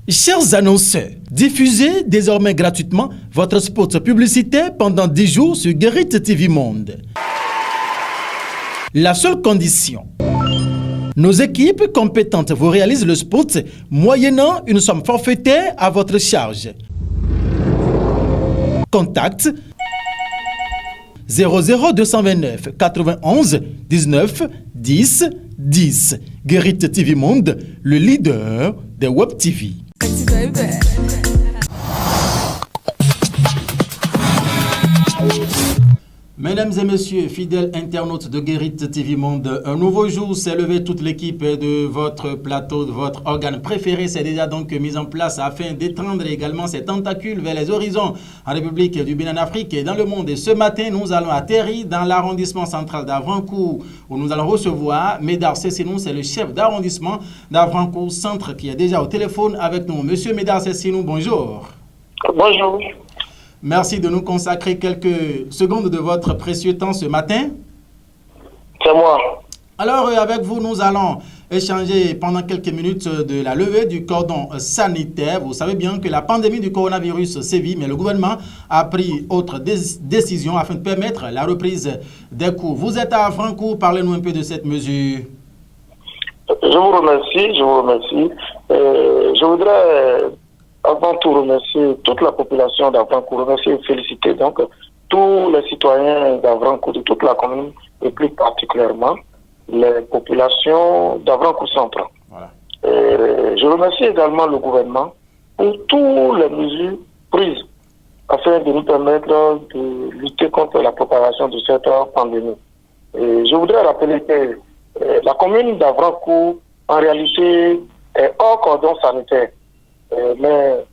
Chers annonceurs, diffusez désormais gratuitement votre spot publicitaire pendant 10 jours sur Guérit TV Monde. La seule condition, nos équipes compétentes vous réalisent le spot moyennant une somme forfaitaire à votre charge. Contact 00229 91 19 10 10. Guérit TV Monde, le leader des Web TV. Mesdames et messieurs, fidèles internautes de Guérit TV Monde, un nouveau jour s'est levé. Toute l'équipe de votre plateau, de votre organe préféré s'est déjà donc mise en place afin d'étendre également ses tentacules vers les horizons en République du Bénin, en Afrique et dans le monde. Et ce matin, nous allons atterrir dans l'arrondissement central d'Avrancourt où nous allons recevoir Médard Cessinou, c'est le chef d'arrondissement d'Avrancourt Centre qui est déjà au téléphone avec nous. Monsieur Médard Cessinou, bonjour. Bonjour. Merci de nous consacrer quelques secondes de votre précieux temps ce matin. C'est moi. Alors, avec vous, nous allons échanger pendant quelques minutes de la levée du cordon sanitaire. Vous savez bien que la pandémie du coronavirus sévit, mais le gouvernement a pris autre décision afin de permettre la reprise des cours. Vous êtes à Avrancourt, parlez-nous un peu de cette mesure. Je vous remercie. Je voudrais avant tout remercier toute la population d'Avrancourt, remercier et féliciter donc tous les citoyens d'Avrancourt, de toute la commune, et plus particulièrement les populations d'Avrancourt Centre. Voilà. Je remercie également le gouvernement pour toutes les mesures prises afin de nous permettre de lutter contre la propagation de cette pandémie. Et je voudrais rappeler que la commune d'Avrancourt, en réalité, est hors cordon sanitaire. Mais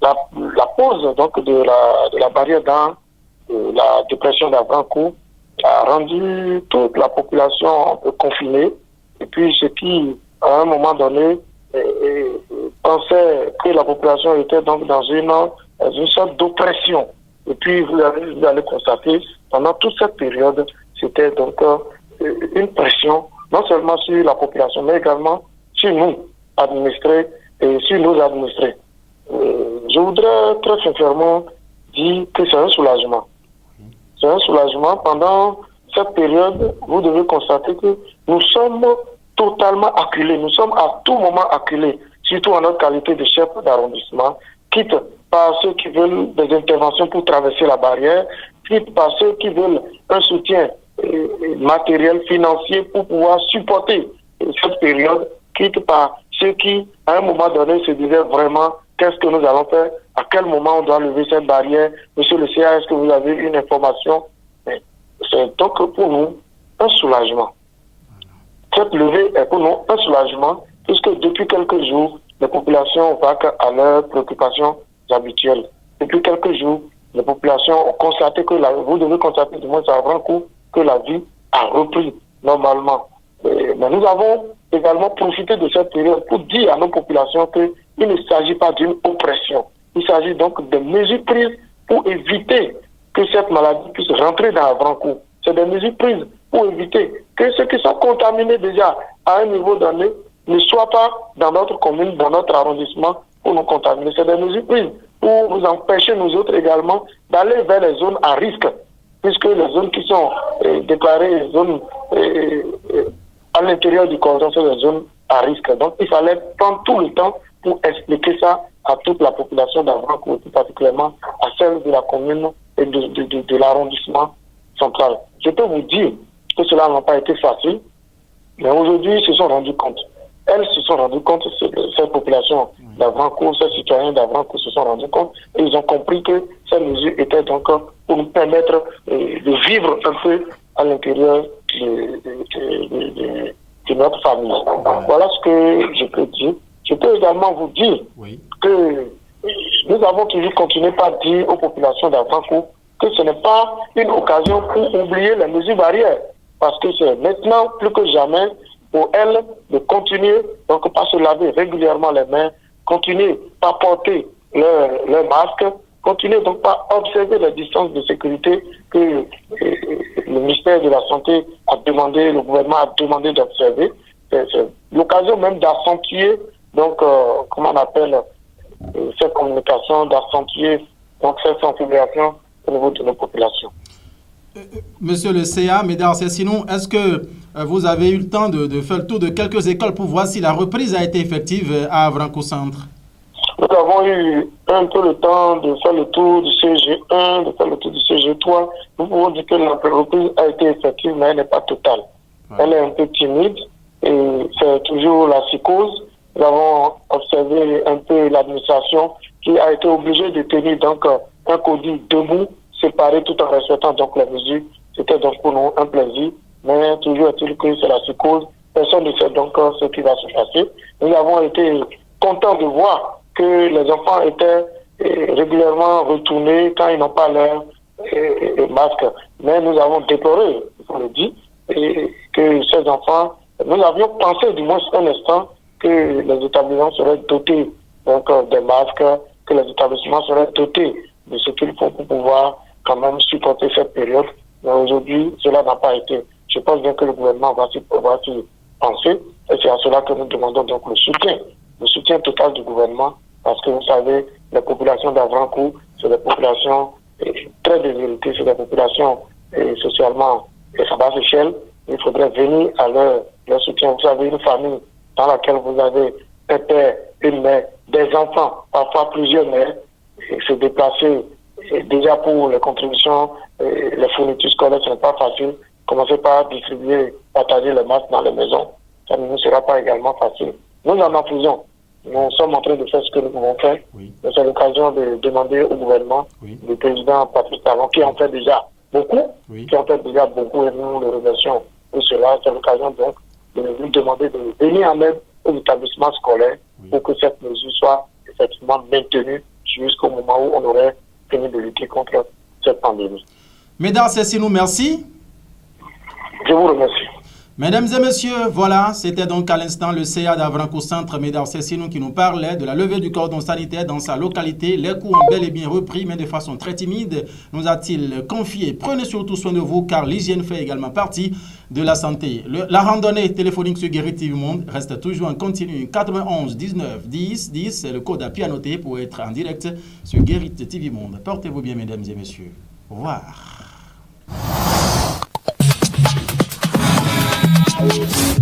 la pose donc de la barrière dans la dépression d'Avrancourt a rendu toute la population un peu confinée. Et puis ce qui, à un moment donné, pensait que la population était donc dans une sorte d'oppression. Et puis vous allez constater, pendant toute cette période, c'était donc une pression, non seulement sur la population, mais également sur nous, administrés, et sur nos administrés. Je voudrais très sincèrement dire que c'est un soulagement. C'est un soulagement. Pendant cette période, vous devez constater que nous sommes totalement acculés. Nous sommes à tout moment acculés, surtout en notre qualité de chef d'arrondissement, quitte par ceux qui veulent des interventions pour traverser la barrière, quitte par ceux qui veulent un soutien matériel, financier pour pouvoir supporter cette période, quitte par ceux qui, à un moment donné, se disaient vraiment qu'est-ce que nous allons faire, à quel moment on doit lever cette barrière. Monsieur le CA, est-ce que vous avez une information? C'est donc pour nous un soulagement. Cette levée est pour nous un soulagement, puisque depuis quelques jours, les populations vaquent à leurs préoccupations habituelles. Depuis quelques jours, les populations ont constaté que vous devez constater, du moins à Avrancourt, que la vie a repris normalement. Mais nous avons également profité de cette période pour dire à nos populations qu'il ne s'agit pas d'une oppression. Il s'agit donc de mesures prises pour éviter que cette maladie puisse rentrer dans Avrancourt. C'est des mesures prises pour éviter que ceux qui sont contaminés déjà à un niveau donné ne soient pas dans notre commune, dans notre arrondissement pour nous contaminer. C'est des mesures prises pour nous empêcher, nous autres également, d'aller vers les zones à risque, puisque les zones qui sont déclarées zones à l'intérieur du cordon, c'est des zones à risque. Donc, il fallait prendre tout le temps pour expliquer ça à toute la population d'Avrancourt, plus particulièrement à celle de la commune et de l'arrondissement central. Je peux vous dire que cela n'a pas été facile, mais aujourd'hui, ils se sont rendus compte. Elles se sont rendues compte, cette population d'Avrancourt, ces citoyens d'Avrancourt se sont rendus compte, et ils ont compris que ces mesures étaient donc pour nous permettre de vivre un peu à l'intérieur de notre famille. Voilà ce que je peux dire. Je peux également vous dire que nous avons toujours continué par dire aux populations d'Avrancourt que ce n'est pas une occasion pour oublier les mesures barrières, parce que c'est maintenant plus que jamais pour elles de continuer, donc pas se laver régulièrement les mains, continuer par porter leur masque, continuer donc par observer les distances de sécurité que le ministère de la Santé a demandé, le gouvernement a demandé d'observer. C'est l'occasion même d'accentuer donc, comment on appelle, cette communication, d'accentuer donc cette sensibilisation au niveau de nos populations. Monsieur le CA, Médard Cessinou, est-ce que vous avez eu le temps de faire le tour de quelques écoles pour voir si la reprise a été effective à Avranches-Centre? Nous avons eu un peu le temps de faire le tour du CG1, de faire le tour du CG3. Nous pouvons dire que la reprise a été effective, mais elle n'est pas totale. Ouais. Elle est un peu timide et c'est toujours la psychose. Nous avons observé un peu l'administration qui a été obligée de tenir donc un CODI debout, séparé tout en respectant donc les mesures. C'était donc pour nous un plaisir, mais toujours est-il que c'est la psychose. Personne ne sait donc ce qui va se passer. Nous avons été contents de voir que les enfants étaient régulièrement retournés quand ils n'ont pas leur masque. Mais nous avons déploré, on le dit, que ces enfants, nous avions pensé du moins un instant que les établissements seraient dotés donc des masques, que les établissements seraient dotés de ce qu'il faut pour pouvoir quand même supporter cette période. Mais aujourd'hui, cela n'a pas été. Je pense bien que le gouvernement va s'y penser et c'est à cela que nous demandons donc le soutien total du gouvernement, parce que vous savez, les populations d'Avrancourt, c'est des populations très déshéritées, c'est des populations socialement à basse échelle. Il faudrait venir à leur soutien. Vous savez, une famille dans laquelle vous avez un père, une mère, des enfants, parfois plusieurs mères, et se déplacer, et déjà pour les contributions, les fournitures scolaires, ce n'est pas facile. Commencez par distribuer, partager les masques dans les maisons. Ça ne sera pas également facile. Nous en faisons. Nous sommes en train de faire ce que nous pouvons faire. Oui. C'est l'occasion de demander au gouvernement, le président Patrice Talon, qui en fait déjà beaucoup, et nous le remercions pour cela. C'est l'occasion donc de lui demander de venir en aide aux établissements scolaires pour que cette mesure soit effectivement maintenue jusqu'au moment où on aurait fini de lutter contre cette pandémie. Mesdames, Cessinou, merci. Je vous remercie. Mesdames et messieurs, voilà, c'était donc à l'instant le CA d'Avranches-Centre, Médard Cessinou, qui nous parlait de la levée du cordon sanitaire dans sa localité. Les cours ont bel et bien repris, mais de façon très timide, nous a-t-il confié. Prenez surtout soin de vous, car l'hygiène fait également partie de la santé. La randonnée téléphonique sur Guérit TV Monde reste toujours en continu. 91 19 10 10, c'est le code à pianoter pour être en direct sur Guérit TV Monde. Portez-vous bien, mesdames et messieurs. Au revoir.